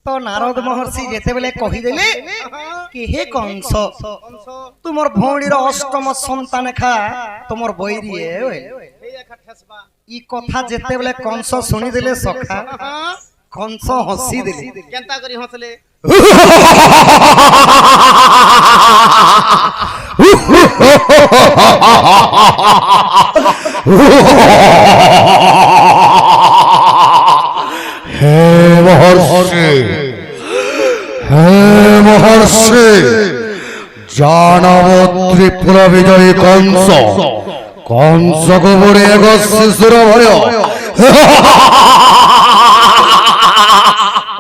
तो नारद महर्षि जेते बेले कहि देले कि हे कंस तुमर भौणीर अष्टम संतान खा तुमर बैरी है ई कथा जेते बेले कंस सुनी देले सखा कंस हसी देले केनता करी हसले हे महर्षि जानव त्रिपुरा विजयी कंस कंस को बड़े एक शिशुर भय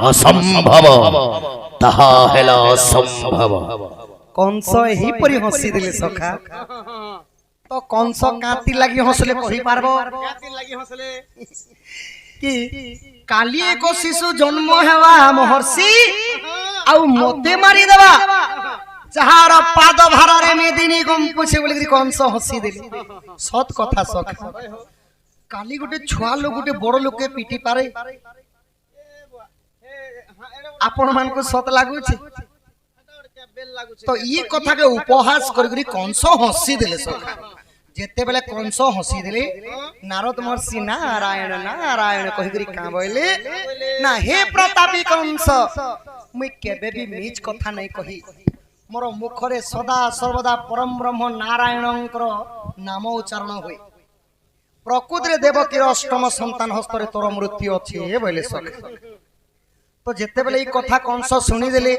असंभव ताहा हेला असंभव कंस एही परि हसी देले सखा तो कंस काती लागि हसले कहि पारबो काती लागि हसले कि काली एक शिशु जन्म हेवा महर्षि आउ मते मारी देबा जहार पाद भारारे मेदिनी गम पुछे बोली कंस हसी देली सत कथा सखा काली गुटे छुआ लोग गुटे बड़ लोग के पिटी पारे आपण मान को सत लागु छी तो ये कथा के उपहास करी कंस हसी देले सखा जेते बेले कंस हसी देले नारद महर्षि नारायण नारायण कहि करी का बोले ना हे प्रतापी कंस मुई केबे भी मीच कथा नहीं कही मोर मुखरे सदा सर्वदा परम ब्रह्म नारायणकर नाम उच्चारण होई प्रकृति रे देवकी अष्टम संतान हस्तरे तोर मृत्यु अछि बोले सखा तो जेते बेले ई कथा कंस सुनी देले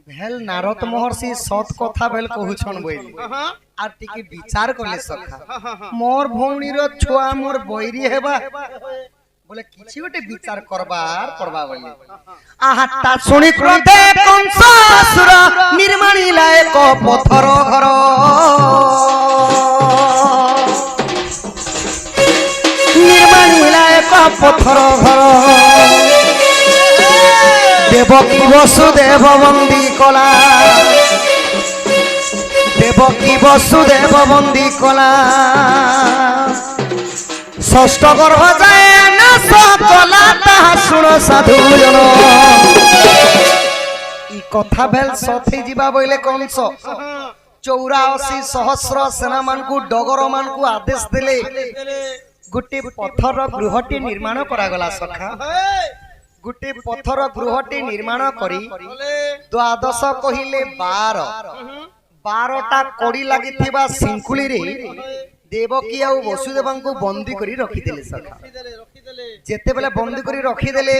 भेल नारद महर्षि सत कथा भेल कहउछन बोली आर टिके विचार करले सखा मोर भौणी रो छुआ मोर बैरी हेबा बोले किछि गोटे विचार करबार पड़बा बोले आहा ता सुनी क्रोधे कंस असुर निर्माणी लायक पत्थर घर निर्माणी लायक पत्थर घर देवकी वसुदेव बंदी कला देवकी वसुदेव बंदी कला षष्ठ गर्भ जाए नाश कला ताहा सुन साधु जन ई कथा भेल सथै जिबा बोले कंस 84 सहस्र सेना मान को डगर मान को आदेश देले गुटे पत्थर गृहटी निर्माण करा गला सखा गुटे पत्थर गृहटी निर्माण करी द्वादश कहिले 12टा कड़ी लागिथिबा सिंकुली रे देवकी आ वसुदेव को बंदी करी रखी देले सखा जेते बेले बंदी करी रखी देले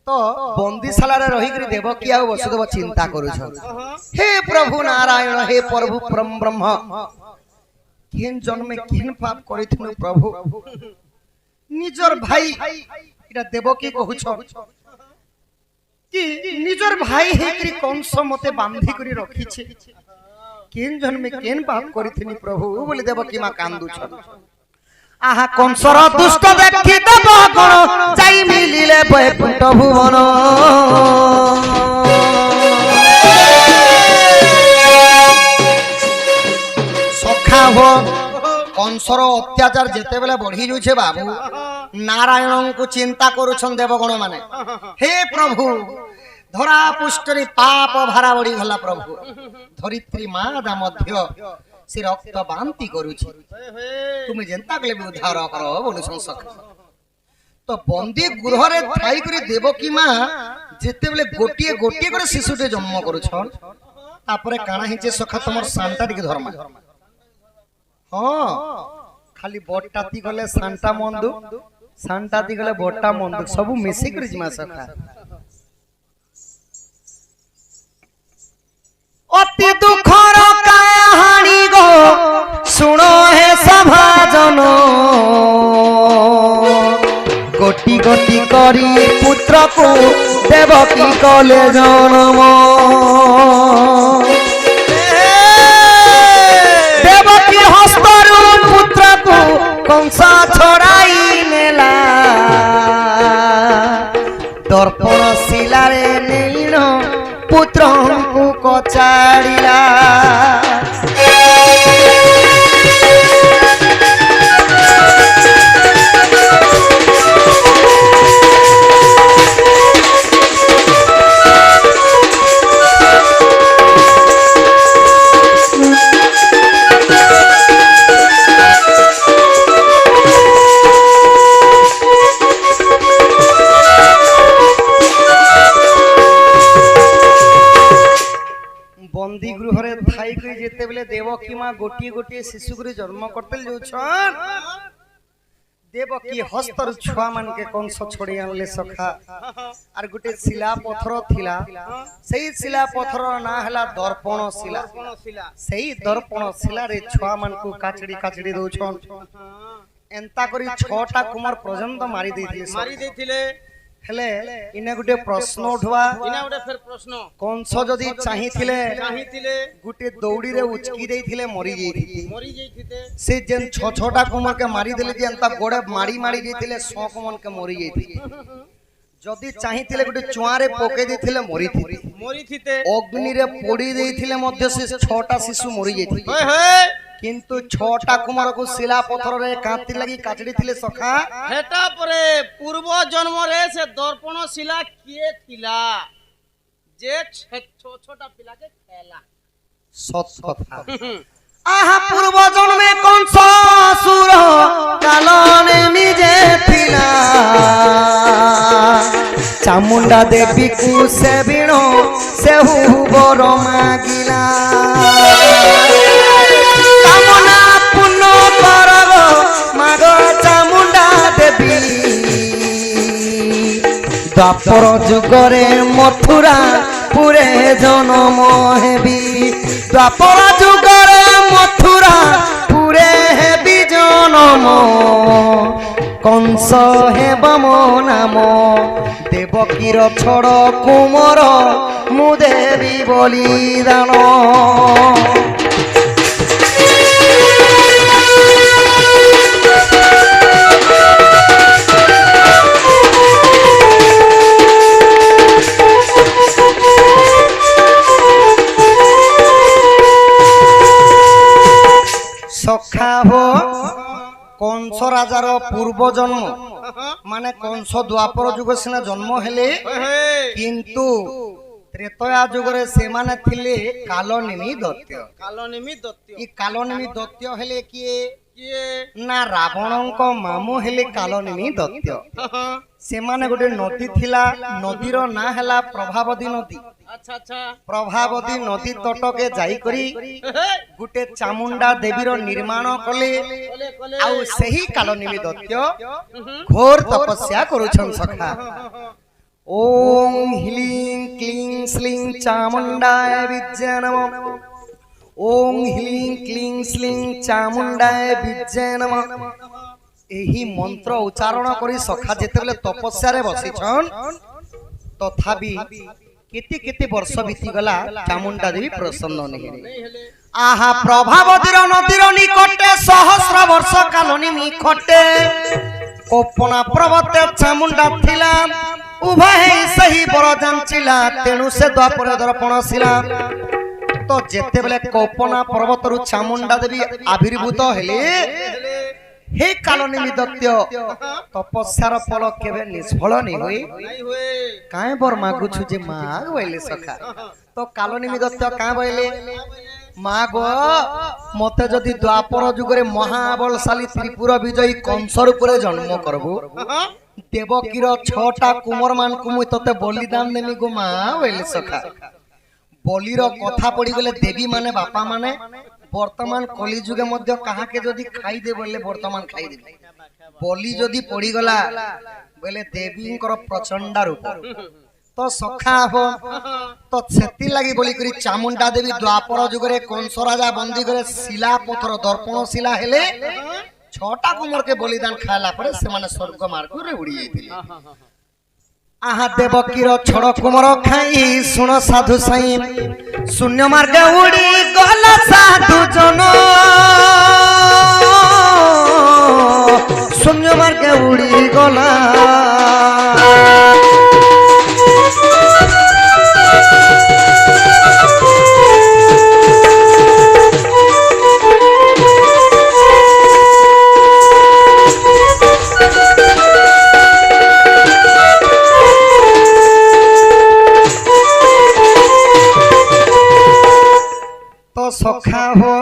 तो बंदीशाला रे रही करी देवकी आ वसुदेव चिंता करू छ हे प्रभु नारायण हे प्रभु परम ब्रह्म केन जन्म में केन पाप करिथिनु प्रभु निजर भाई इटा देवकी कहू छ कि निजर भाई हे करी कंस मते बांधी करी रखी छे केन जन्म में केन पाप करिथिनी प्रभु बोली देवकी मा कांदु छ आहा कंसर दुष्ट देखि देव गण जाई मिलिले बैकुंठ भुवन सखा हो कंसर अत्याचार जेते बेले बढ़ी जुछे बाबू नारायण को चिंता करूछन देवगण माने हे प्रभु धरा पुष्टरी पाप भारा बढ़ी गला प्रभु धरित्री मादा मध्य से रक्त बांति करूछि तुम जेंता कले उद्धार करो बोलु संसक तो बंदी गृह रे थाई करी देवकी मां जेते बेले गोटिए गोटिए करे शिशुटे जन्म करूछन तापरे काना हिचे सखा तमर सांता टिके धर्मा हाँ खाली बट्टाती गले सांता मंदु सांताती गले बट्टा मंदु सब मिसी कर जिमा सखा अति दुखर कहानी गो सुनो हे सभाजन गोटी गोटी करी पुत्र को देवकी कले जन्म देवकी हस्तरु पुत्र को कंस छड़ाई नेला दर्पण शिला रे नील पुत्र को कचाड़िला যেতেবেলে দেবকী মা গোটিয়ে গোটিয়ে শিশু করে জন্ম করতে যাচ্ছন দেবকী হস্তর ছুয়া মানকে কংস ছড়ি আনলে সখা আর গোটে শিলা পথর থিলা সেই শিলা পথর না হেলা দর্পণ শিলা কোন শিলা সেই দর্পণ শিলারে ছুয়া মানকু কাচড়ি কাচড়ি দଉছন এন্তা করি ছটা কুমার পর্যন্ত মারি ଦେଇଥିଲେ মারি ଦେଇଥିଲେ হেলে ইনে গোটে প্রশ্ন উঠবা ইনা ଗୋଟେ ফের প্রশ্ন কংস যদি চাহিଥିଲେ চাহিଥିଲେ গোটে দৌড়িরে উচকি ଦେଇଥିଲେ মরি ଯାଇଥିଲେ মরি ଯାଇଥିଲେ ସେ ଯେନ୍ ଛଟା କୁମରକେ ମାରି ଦେଲେ ଯେ ଏନ୍ତା ଗୋଡେ ମାରି ମାରି ଯାଇଥିଲେ 100 କୁମରକେ ମରି ଯାଇଥିଲେ ଯଦି ଚାହିଁଥିଲେ ଗୋଟେ ଚୁଆରେ ପକେଇ ଦେଇଥିଲେ ମରିଥିଲେ ମରିଥିତେ ଅଗ୍ନିରେ ପୋଡି ଦେଇଥିଲେ ମଧ୍ୟ ସେ 6ଟା ଶିଶୁ ମରି ଯାଇଥିଲେ ହୋଏ ହୋଏ କିନ୍ତୁ 6ଟା କୁମରକୁ ଶିଲା ପଥରରେ କାନ୍ତି ଲାଗି କାଚଡି ଥିଲେ ସଖା ହେଟା ପରେ ପୂର୍ବ ଜନ୍ମରେ ସେ ଦର୍ପଣ ଶିଲା କିଏ ଥିଲା ଯେ ଛୋଟା ପିଲାକେ ଖେଲା ସତ କଥା আহা পূর্ব জন্মে কংস সুর কালনে নিজে থিলা চামুন্ডা দেবী কু সে বিণ সেহু বর মাগিলা কামনা পূর্ণ করব মাগ চামুন্ডা দেবী দ্বাপর যুগরে মথুরা পুরে জনম হেবি দ্বাপর যুগরে মথুরা পুরে হেবি জনম কংস হেব মো নাম দেবকীর ছড় কুমর মু দেবী বলিদান সখা হো কংস রাজার পূর্ব জন্ম মানে কংস দ্বাপর যুগ সিনা জন্ম হেলে কিন্তু ত্রেতয়া যুগরে সেমানে থিলে কালনেমি দত্য কালনেমি দত্য ই কালনেমি দত্য হেলে কিয়ে কিଏ না রাবণଙ୍କ মামু হেলে কালনেমি দত্য সেমানে গোটে নদী থিলা নদীর না হেলা প্রভাবতী নদী আচ্ছা আচ্ছা প্রভাবতী নদী তটকে যাই করি গোটে চামুন্ডা দেবীর নির্মাণ কলে কলে কলে ଆଉ ସେହି କାଲନେମି ଦତ୍ୟ ଘୋର ତପସ୍ୟା କରୁଛନ୍ ସଖା ଓಂ ହ୍ଲିଂ କ୍ଲିଂ ଶ୍ଲିଂ ଚାମୁଣ୍ଡାୟ ବିଦ୍ୟା ନମଃ ଓಂ ହ୍ଲିଂ କ୍ଲିଂ ଶ୍ଲିଂ ଚାମୁଣ୍ଡାୟ ବିଦ୍ୟା ନମଃ ଏହି ମନ୍ତ୍ର ଉଚ୍ଚାରଣ କରି ସଖା ଯେତେବେଳେ ତପସ୍ୟାରେ ବସିଛନ୍ ତଥାପି କେତେ କେତେ ବର୍ଷ ବିତିଗଲା ଚାମୁଣ୍ଡା ଦେବୀ ପ୍ରସନ୍ନ ନାହିଁ আহা প্রভাবতীর নদীর নিকটে সহস্র বর্ষ কালনি নিকটে কোপনা পর্বতে চামুন্ডা থিলা উভয় সেই বড় জানছিলা তেণু সে দ্বাপরে দর্পণ ছিলা তো যেতেবেলে কোপনা পর্বতরু চামুন্ডা দেবী আবির্ভূত হেলে হে কালনেমি দত্য তপস্যার ফল কেবে নিষ্ফল নি হই নাই ହୁଏ কায় বর মাগুছু যে মা বইলে সখা তো কালনেমি দত্ত কায় বইলে মা গো মতে যদি দ্বাপর যুগরে মহাবলশালী ত্রিপুর বিজয়ী কংসর উপরে জন্ম করবো দেবকীর 6টা কুমর মানকু মুই ততে বলিদান দেমি গো মা বইলে সখা বলির কথা পড়ি গলে দেবী মানে বাপা মানে বর্তমান কলি যুগে মধ্যে কাহাকে যদি খাই দে বললে বর্তমান খাই দেবে বলি যদি পড়ি গলা বলে দেবীঙ্কর প্রচন্ডা রূপ তো সখা হো তো সেতি লাগি বলি করি চামুন্ডা দেবী দ্বাপর যুগরে কংস রাজা বন্দী করে শিলা পথর দর্পণ শিলা হেলে 6টা কুমরকে বলিদান খাইলা পরে সেমানে স্বর্গ মার্গরে উড়ি যাইতিলে আহা দেবকীর ছড় কুমর খাই শুণ সাধু সাই শূন্য মার্গে উড়ি গলা সাধু জন শূন্য মার্গে উড়ি গলা সখা হো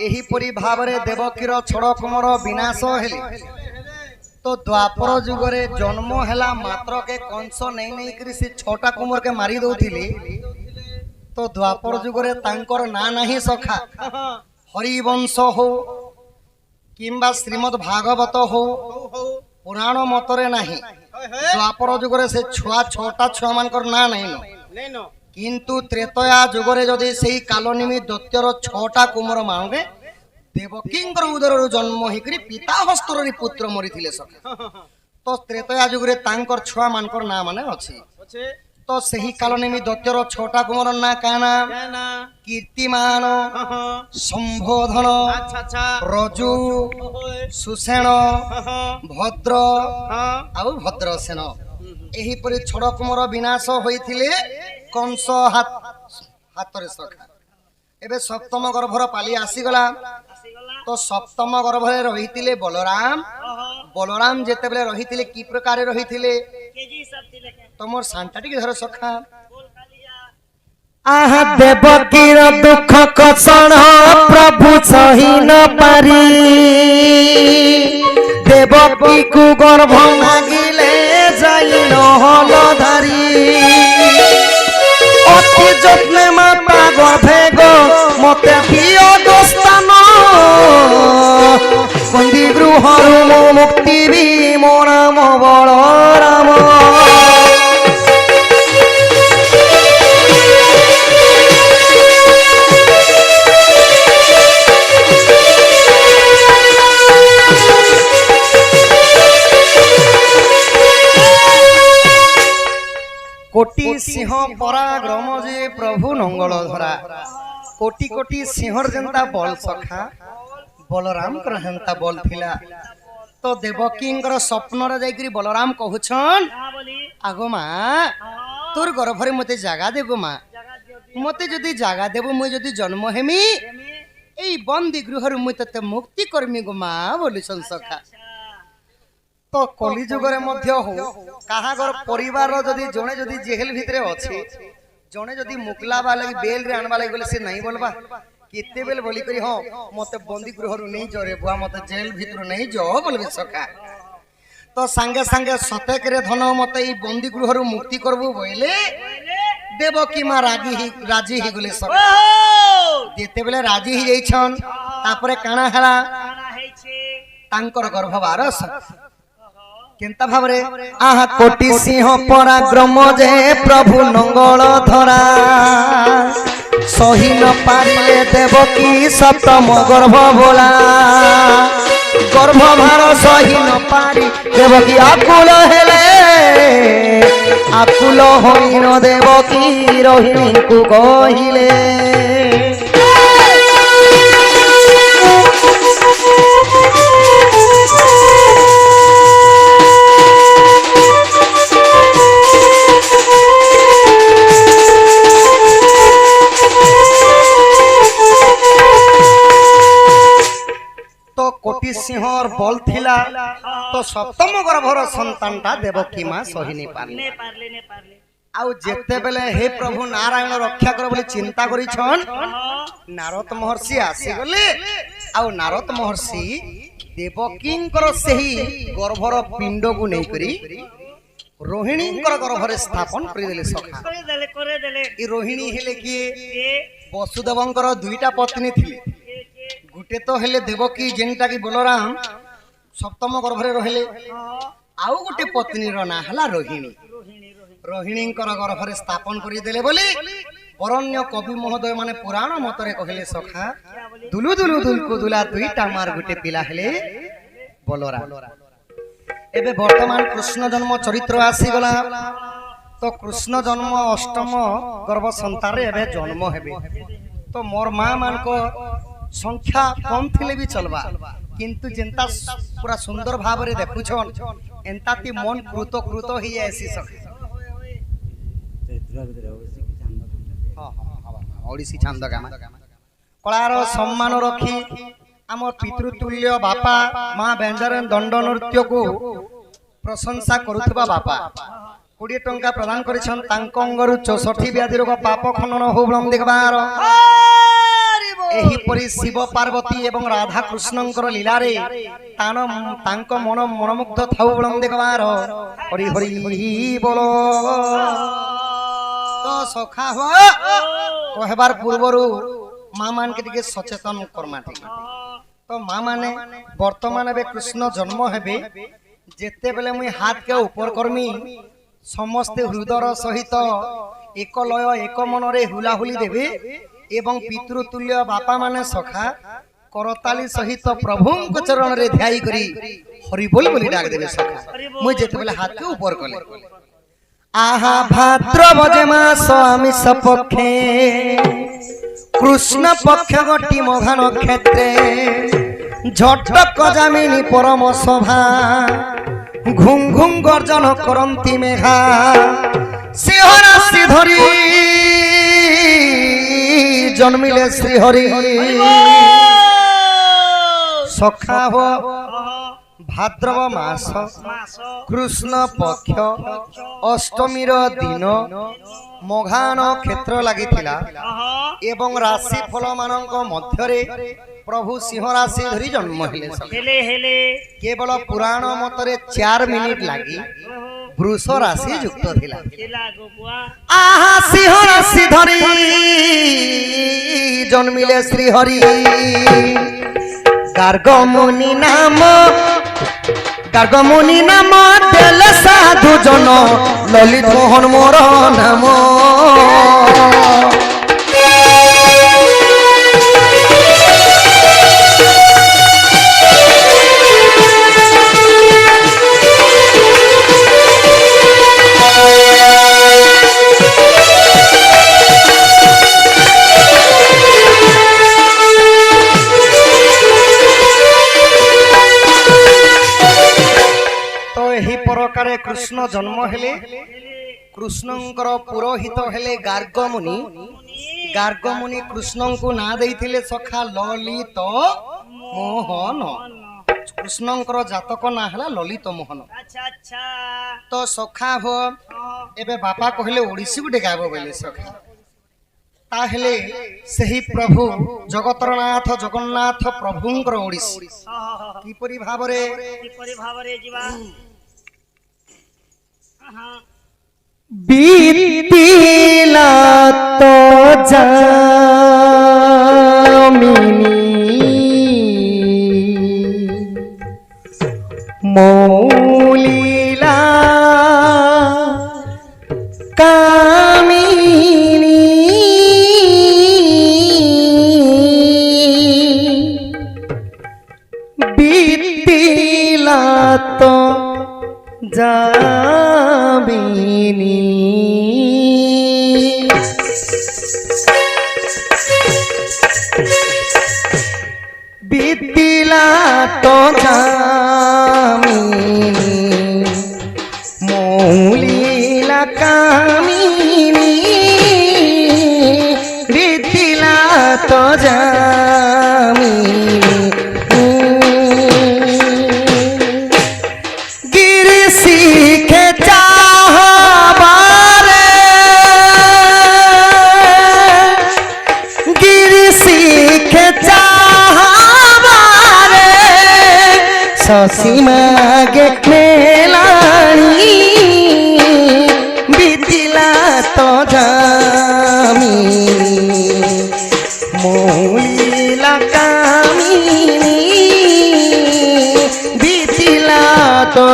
এহিপরি ভাবে দেবকীর ছড় কুমর বিনাশ হেলে তো দ্বাপর যুগরে জন্ম হেলা মাত্রকে কংস নেই নেই করি সে 6টা কুমরকে মারি দউথিলে তো দ্বাপর যুগরে তাঙ্কর না নাহি সখা হরিবংশ হো কিংবা শ্রীমদ ভাগবত হো পুরাণ মতরে নাহি দ্বাপর যুগরে সে ছুয়া ছটা ছুয়া মানকর না নাই ন নেন কিন্তু ত্রেতয়া যুগরে যদি সেই কালনিমি দৈত্যর ছটা কুমর মানবে দেবকীঙ্কর উদরରୁ জন্ମ ହେଇକରି ପିତା ହସ୍ତରରେ ପୁତ୍ର ମରିଥିଲେ ସଖା ତ ତ୍ରେତୟା ଯୁଗରେ ତାଙ୍କର ଛୁଆ ମାନଙ୍କର ନାଁ ମାନେ ଅଛି ଅଛି ତ ସେହି କାଳନେମି ଦୈତ୍ୟର ଛଅଟା କୁମର ନାଁ କାଣା কেন କୀର୍ତ୍ତିମାନ ସମ୍ବୋଧନ আচ্ছা আচ্ছা ରଜୁ ସୁଷେଣ ଭଦ୍ର হ্যাঁ ଆଉ ଭଦ୍ରସେନ ଏହିପରି ଛଡ଼ କୁମର ବିନାଶ ହୋଇଥିଲେ କଂସ ହାତରେ ସଖା ଏବେ ସପ୍ତମ ଗର୍ଭର ପାଲି ଆସିଗଲା ତ ସପ୍ତମ ଗର୍ଭରେ ରହିଥିଲେ ବଳରାମ ବଳରାମ ଯେତେବେଳେ ରହିଥିଲେ କି ପ୍ରକାର ରହିଥିଲେ ତମର ଶାନ୍ତା ଟିକେ ଧର ସଖା আহা দেবকীর দুঃখ কষণ প্রভু সহি ন পারি দেবকীকু গর্ভ মাগিলে যাইল হলধারি অতি যত্নে মাতা গর্ভে গো মতে বিয়োগ স্থান বন্দি গৃহরু মুক্তি বি মোরাম বলরাম কোটি সিংহ পরাক্রম যে প্রভু নঙ্গল ধরা কোটি কোটি সিংহর যেন্তা বল সখা বলরামଙ୍କର হেন্তা বল থিলা তো দেবকীଙ୍କର স্বপ্নরে যাইকরি বলরাম কহুছন আগো মা তোর গর্ভরে মতে জাগা দেবো মা মতে যদি জাগা দেব মুই যদি জন্ম হেমি এই বন্দি গৃহরু মুই ততে মুক্তি করমি গো মা বলিছন সখা তো কলি যুগরে মধ্য হো কাহাগর পরিবার যদি জনে যদি জেল ভিতরে আছে জনে যদি মুকলা বা লাগি বেল রে আনবা লাগি বলে সে নাই বলবা কেতে বেল বলি করি হ মতে বন্দি গৃহরু নেই জরে বুয়া মতে জেল ভিতর নেই জ বলবে সখা তো সাঙ্গে সাঙ্গে সতেক রে ধন মতে এই বন্দি গৃহরু মুক্তি করবু বইলে দেবকী মা রাজি হি গলে সখা যেতেবেলে রাজি হি যাইছন তারপরে কানা হেলা তাঙ্কর গর্ভবার কেনতা ভাবরে আহা কোটি সিংহ পরাক্রম যে প্রভু নঙ্গল ধরা সহি ন পারিলে দেবকী সপ্তম গর্ভ বোলা গর্ভভার সহি ন পারি দেবকী আকুল হেলে আকুল হইন দেবকী রোহিণীଙ୍କୁ কহিলে কোটি সিংহর বল থিলা তো সপ্তম গর্ভর সন্তানটা দেবকী মা সহিনি পারলে আউ যেতেবেলে হে প্রভু নারায়ণ রক্ষা কর বলি চিন্তা করিছন নারদ মহর্ষি আসিগলে আউ নারদ মহর্ষি দেবকীঙ্কর ସେହି গর্ভর পিণ্ডକୁ ନେଇକରି ରୋହିଣୀଙ୍କର ଗର୍ଭରେ ସ୍ଥାପନ କରିଦେଲେ ସଖା ଏ ରୋହିଣୀ ହେଲେ କିଏ ବସୁଦେବଙ୍କର ଦୁଇଟା ପତ୍ନୀ ଥିଲେ गुटे तो हेले देवकी जेनटा की बलराम सप्तम गर्भरे रहिले आउ गुटे पत्नी रो ना हला रोहिणी रोहिणींकर गर्भरे स्थापन करि देले बोली परण्य कवि महोदय माने पुराण मतरे कहले सखा दुलु दुलु दुलकु दुला दुईटा मार गुटे पिला हेले बलराम एबे वर्तमान कृष्ण जन्म चरित्र आसी गला तो कृष्ण जन्म अष्टम गर्भ संतान रे एबे जन्म हेबे तो मोर मां मान को संख्या कम थिले भी चलबा किंतु जेंता पूरा सुंदर भाव रे देखुछन एंता ती मन कृत कृत ही ऐसी सके ओडिसी छंद गामा कलार सम्मान रखी आम पितृतुल्य बापा मां बेंजरन दंड नृत्य को प्रशंसा करुथबा बापा 20 टंका प्रदान करिछन तांक अंगरु 64 व्याधि रोग पाप खनन होबलम देखबार एहीपरि शिव पार्वती एवं राधा कृष्णंकर लीला रे तांक मन मनमुग्ध थाउ बलम देखबार हरि हरि बोलो तो তো সখা হ কহবার পূর্বরু মা মানকে টিকে সচেতন করমা ঠিক তো মা মানে বর্তমান এবে কৃষ্ণ জন্ম হেবে যেতেবেলে মুই হাতকে উপর করমি সমস্তে হৃদয়র সহিত এক লয় এক মনরে হুলাহুলি দেবে এবং পিতৃতুল্য বাপা মানে সখা করতালি সহিত প্রভুঙ্ক চরণরে ধ্যাই করি হরি বল বলি ডাক দেবে সখা মুই যেতেবেলে হাতকে উপর কলে আহা ভাদ্রব যে মাস আমি সপক্ষে কৃষ্ণ পক্ষ গটি মঘান ক্ষেত্রে ঝটক যামিনী পরম শোভা ঘুম ঘুম গর্জন করন্তি মেঘা সিংহরাশি ধরি জন্মিলে শ্রীহরি সখা হো ভাদ্রব মাস কৃষ্ণ পক্ষ অষ্টমীর দিন মঘান ক্ষেত্র লাগিଥିଲା এবং রাশি ফল ମାନଙ୍କ ମଧ୍ୟରେ প্রভু সিংহ রাশি ধরি জন্ম হেলে কেবল পুরাণ মতরে 4 মিনিট লাগি বৃষ রাশি যুক্ত থিলা আহা সিংহ রাশি ধরি জন্মিলে শ্রী হরি গার্গমুনি নাম দেল সাধু জন ললিত মোহন মোর নাম প্রকারে কৃষ্ণ জন্ম হেলে কৃষ্ণঙ্কর পুরোহিত হেলে গার্গমুনি কৃষ্ণଙ୍କୁ না ଦେଇଥିଲେ সখা ললিত মোহন কৃষ্ণঙ্কর জাতক না হেলা ললিত মোহন তো সখা হো এবে বাপা কহিলে ওড়িশি গুটে গাইব বলে সখা তাহলে সেই প্রভু জগতর নাথ জগন্নাথ প্রভুঙ্কর ওড়িশি কিপরি ভাবরে ଯିବା बीतिला तो जामिनी मौलीला कामिनी बीतिला तो जामिनी बीतिला तो जामिनी मौलीला कामिनी बीतिला तो जामिनी सीखे चाहबारे गिर सीखे चाहबारे शशि मागे मेलानी बीतिला तो जामिनी मौलीला कामिनी बीतिला तो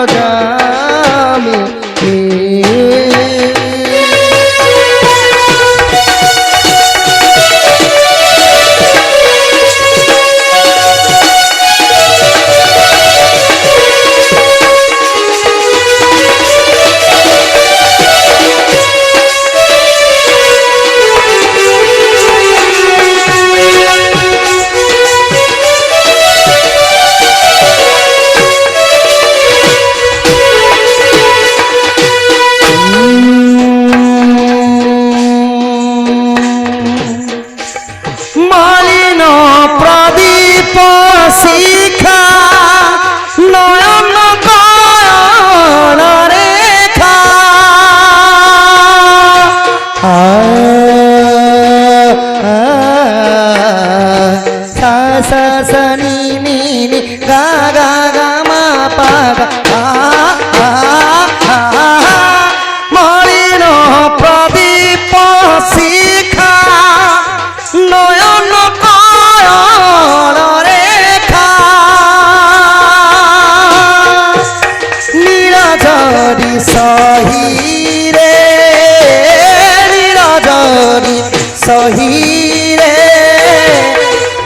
ସହିରେ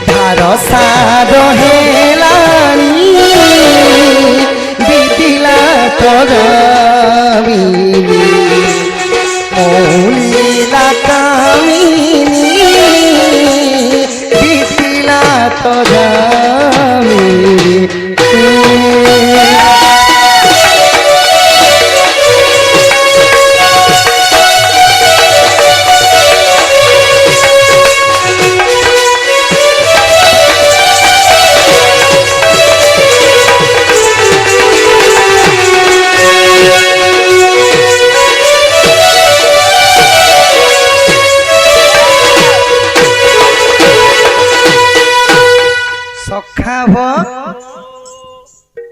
ଧାର ସାର ହେଲାଣି ବିଦିଲା ତୋର মৌলিলা কামিনী বিদিলা তোরা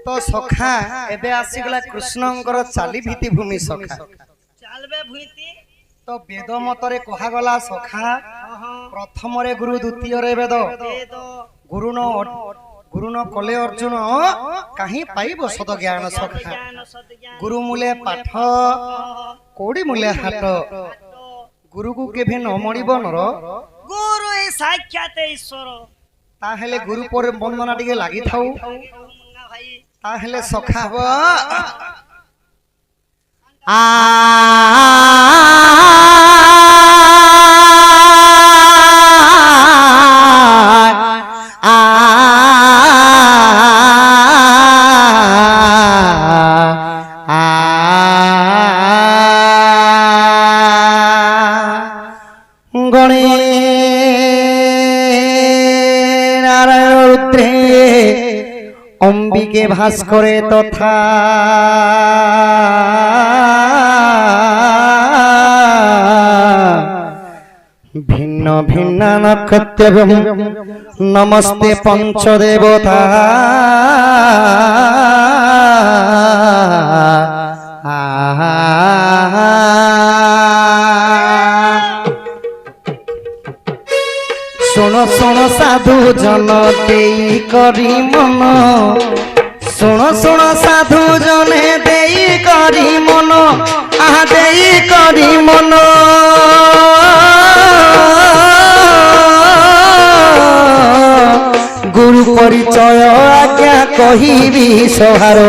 तो सखा एबे आसीगला कृष्णंकर चाली भीतिभूमि सखा चालबे भुइती तो वेद मतरे कहा गला सखा प्रथम रे गुरु द्वितीय रे वेद गुरुन कले अर्जुन कहीं पाइब सद ज्ञान सखा गुरु मूले पाठ कोड़ी मूले हाट गुरु को केभे न मणिब नर गुरु ही साक्षात ईश्वर ताहेले गुरु पर बंदना टिके लागि थाउ ताहेले सखा हो आ গণে নারায়ণ রুদ্রে অম্বিকে ভাস্করে তথা ভিন্ন ভিন্ন নক্ষত্র নমস্তে পঞ্চদেবতা শোনো শোনো সাধু জন দেই করি মন শোনো শোনো সাধু জনে দেই করি মন আহা দেই করি মন গুরু পরিচয় আজ্ঞা কহিবি সহার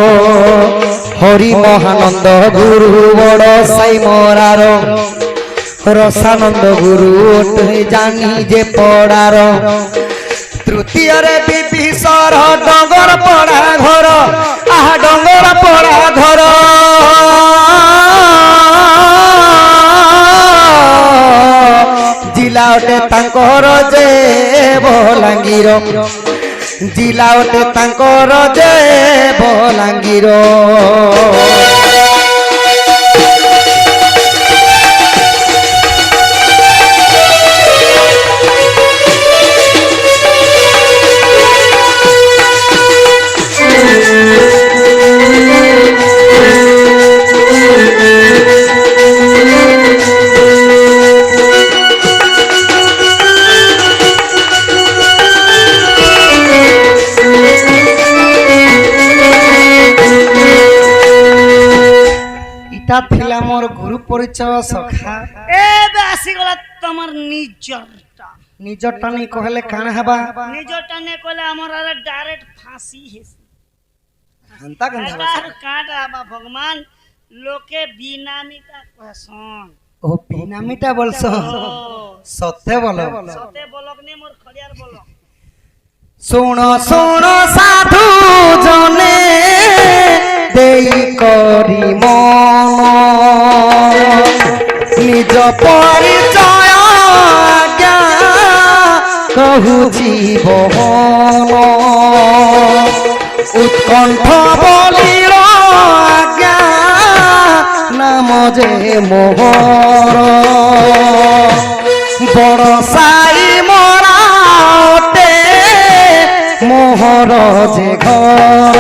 হরি মহানন্দ গুরু বড় সাই মরার রসানন্দ গুরু জানি যে পড়ার তৃতীয় রে বিভীষর ডঙ্গর পড়া ঘর আহা ডঙ্গর পড়া ঘর জিলা অটে তাঙ্কর যে বলাঙ্গীর জিলা অটে তাঙ্কর যে বলাঙ্গীর थिला मोर गुरु परिचय सखा एबे आसी गला तमर निजरटा निजरटा नहीं कहले कान हबा निजरटा ने कहले हमर आरे डायरेक्ट फांसी है हंता गंधा अगर काटा हबा भगवान लोके बिनामीता कहसन ओ बिनामीता बोलसो सत्य बोलो सत्य बोलक ने मोर खड़ियार बोलक सुनो सुनो साधु जने देई करी मन निज परिचय आज्ञा कहु जीवन उत्कंठ बलिर आज्ञा नाम जे मोहर बड़ साई मराटे मोहर जे घर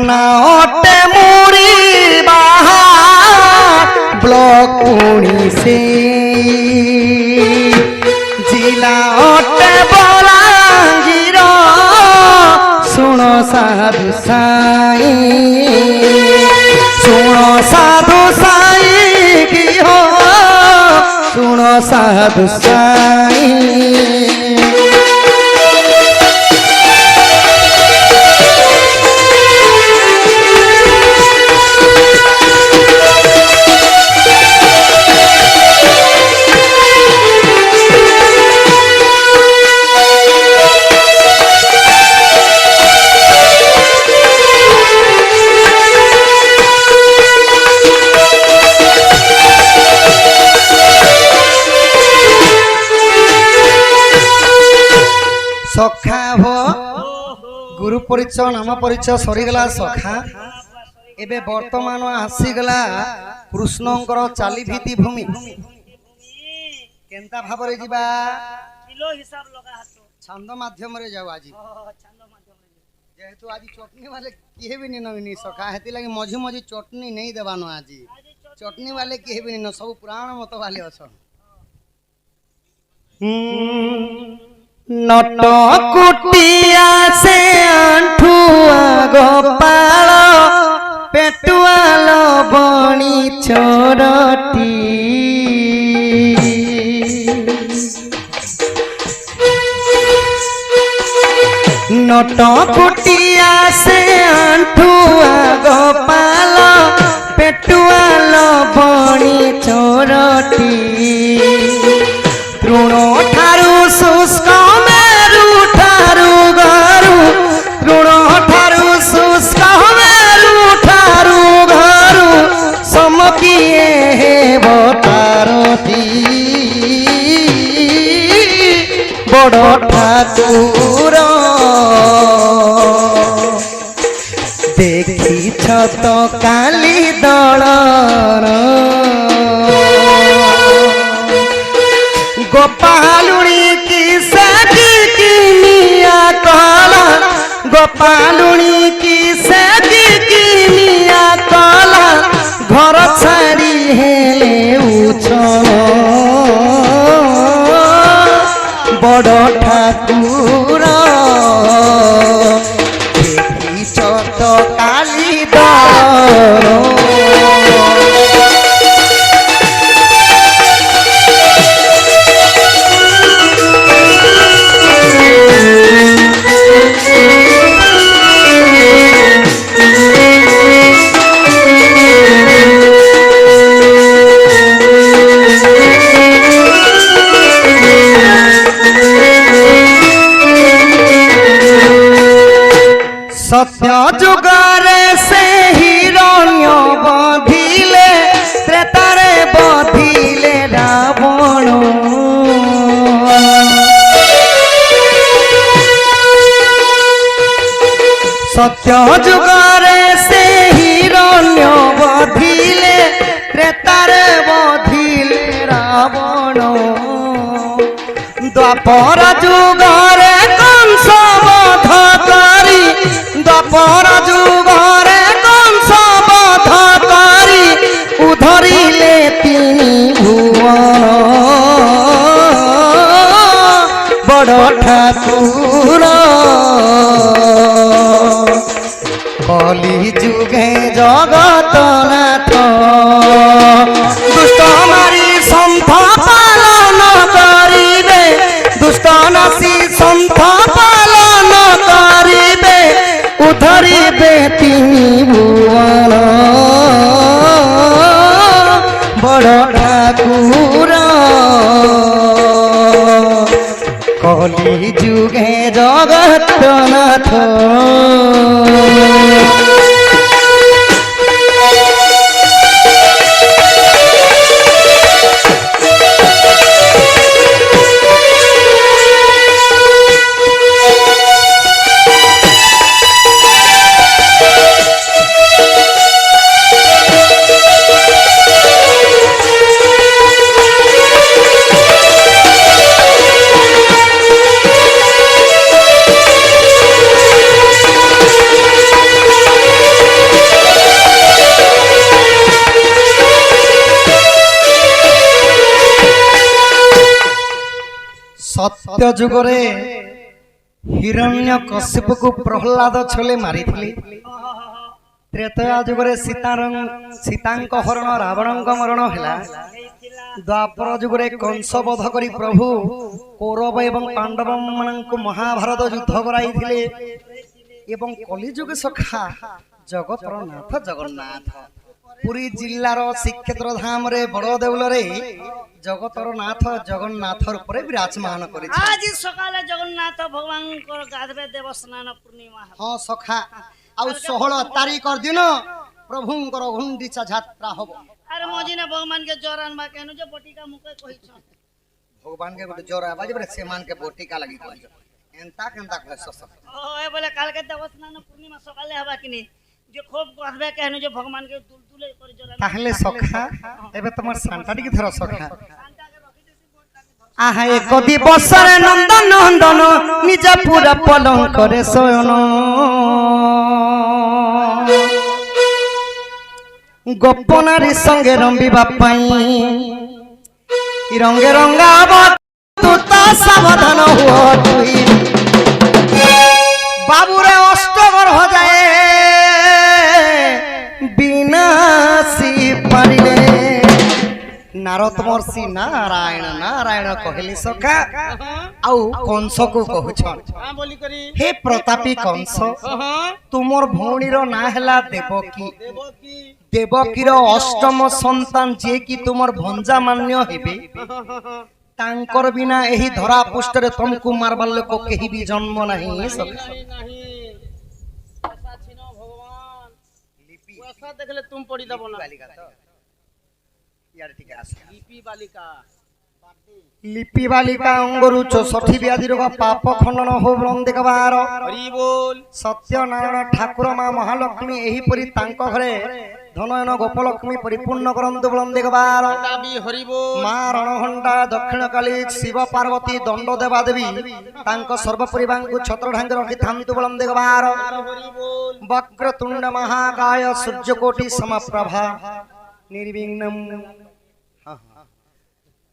थाना अटे मुड़ी बाहर ब्लॉक पुणी से जिला अटे बलांगीर सुनो साधु साई सुनो साधु साई की हो सुनो साधु साई सखा हो गुरु परिचय नाम परिचय सरीगला सखा एबे वर्तमान आसीगला कृष्णंकर चाली भीति भूमि केंता भाबरे जीवा किलो हिसाब लगा हाथ छंद माध्यम रे जाऊ आज छंद माध्यम जेहेतु आज चटनी वाले किए भी नहीं सखा हेती लगी मझी मझी चटनी नहीं देवानो आज चटनी वाले किए भी नहीं सब पुराण मत वाले अछ नट कुटिया से आंठुआ गोपाल पेटुआल बणी छोरटी नट कुटिया से आंठुआ गोपाल पेटुआल बणी छोरटी तृण ठारू शुष्क मेरु ठारू गरु तृण ठारू शुष्क मेरु ठारू गरु समकिए बतारती बड़ ठाकुर देखिछ तो काली दलर गोपालुणी की सदी की मिया कला गोपालुणी की सदी की मिया कला घर छाड़ी हेले उछल बड़ ठाकुर देखिछ तो काली दर सत्य जुगरे से हिरण्य बधिले त्रेतारे बधिले रावण सत्य जुगरे से हिरण्य बधिले त्रेतारे बधिले रावण द्वापर जुगरे कंस बध करी द्वापर जुगरे कंस बध करी उधरिले तिनी भुवन बड़ ठाकुर कली जुगे जगत नाथ दुष्ट मारी सन्थ पालन करिबे दुष्ट नासी सन्थ पालन करिबे उधरिबे तिनी भुवन बड़ ठाकुर कली जुगे जगत नाथ ସତ୍ୟ ଯୁଗରେ ହିରଣ୍ୟ କଶ୍ୟପକୁ ପ୍ରହ୍ଲାଦ ଛଳେ ମାରିଥିଲେ। ତ୍ରେତୟା ଯୁଗରେ ସୀତାଙ୍କ ହରଣ ରାବଣଙ୍କ ମରଣ ହେଲା। ଦ୍ୱାପର ଯୁଗରେ କଂସ ବଧ କରି ପ୍ରଭୁ କୌରବ ଏବଂ ପାଣ୍ଡବ ମାନଙ୍କୁ ମହାଭାରତ ଯୁଦ୍ଧ କରାଇଥିଲେ। ଏବଂ କଲିଯୁଗ ସଖା ଜଗତର ନାଥ ଜଗନ୍ନାଥ ପୁରୀ ଜିଲ୍ଲାର ଶ୍ରୀକ୍ଷେତ୍ର ଧାମରେ ବଡ଼ ଦେଉଳରେ ଜଗତର ନାଥ ଜଗନ୍ନାଥ ରୂପରେ ବିରାଜମାନ କରିଛି। ଆଜି ସକାଳେ ଜଗନ୍ନାଥ ଭଗବାନଙ୍କର ଗାଧବେ ଦେବସ୍ନାନ ପୂର୍ଣ୍ଣିମା। ହଁ ସଖା, ଆଉ 16 ତାରିଖ ଦିନ ପ୍ରଭୁଙ୍କର ଗୁଣ୍ଡିଚା ଯାତ୍ରା ହବ। ଆରେ ମଝିରେ ଭଗବାନ କେ ଜ୍ୱର ଆନବା କେନ ଯେ ବଟିକା ମୁକେ କହିଛ। ଭଗବାନ କେ ଗୋଟେ ଜ୍ୱର ଆବାଜ ବଲେ ସେମାନ କେ ବଟିକା ଲାଗି କହିଛ। ଏନ୍ତା କେନ୍ତା କହେ ସସ ଓ ଏ ବୋଲେ କାলকে দেবস্নান পূর্ণিমা সকালে হবা কিনি যে খুব গাধবে কেন যে ভগবান কে দুলদুলে করে জ্বর আনবা। তাহলে সখা ଏବେ ତମର ସାନ୍ତା ଟିକେ ଧର ସଖା। আহা এক দিবসরে নন্দন নন্দন নিজ পুরা পলঙ্করে শয়ন গোপনারী সঙ্গে রম্বিবা পাই রঙ্গে রঙ্গাব তু তা সাবধান হুয় তুই বাবুরে অষ্টগ্রহ যায় বিনাশী পারিলে নারদ মর্ষি নারায়ণ নারায়ণ কহিলি সখা আউ কংসকু কহুছন हां बोली करी হে প্রতাপী কংস हां তুমর ভৌণীর না হেলা দেবকী দেবকী দেবকীর অষ্টম সন্তান যে কি তুমর ভঞ্জা মান্য হেবে তাঙ্কর বিনা এই ধরা পৃষ্ঠরে তমকু মারবার লোক কেহি বি জন্ম নাহি সখা नहीं नहीं ऐसा छिनो भगवान वैसा देखले तुम पड़ी दबो ना ইয়ার ঠিক আছে। लिपि बालिका লিপি বালিকা অঙ্গরু 64 ব্যাধি রোগ পাপ খণ্ডন হো দেখবার हरि बोल সত্যনারায়ণ ঠাকুর মা মহালক্ষ্মী এহিপরি তাঙ্ক ঘরে ধনয়ন গোপলক্ষ্মী পরিপূর্ণ করন্তু বলন দেখবার दाबी हरि बोल মা রণঘণ্টা দক্ষিণকালী শিব পার্বতী দণ্ড দেবা দেবী তাঙ্ক সর্বপরিবাঙ্কু ছত্রঢাঙ্গ রখিথান্তু বলন দেখবার हरि बोल বক্রতুণ্ড মহাকায় সূর্যকোটি সমপ্রভা নির্বিঘ্নম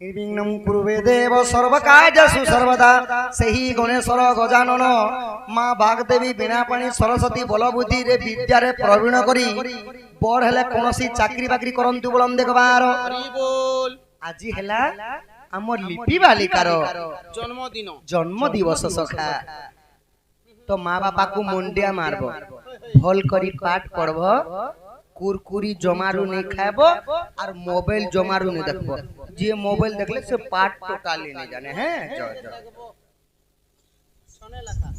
নির্বিঘ্নম কুরুবে দেব সর্বকার্যসু সর্বদা সেই গণেশ্বর গজানন মা বাগদেবী বীণাপাণি সরস্বতী বলবুদ্ধিরে বিদ্যারে প্রবীণ করি বড় হেলে কোনসি চাকরি বাকরি করন্তু বলন দেখবার हरि बोल আজি হেলা আমার লিপি বালিকার जन्मदिन জন্ম দিবস সখা তো মা বাপাকু মুন্ডিয়া মারব ভাল করি পাঠ পড়ব কুরকুরি জমারু নেই খাইব আর মোবাইল জমারু নেই দেখব যে মোবাইল দেখলে সে পাঠ টোটালি নেই জানে হ্যাঁ सोने लखा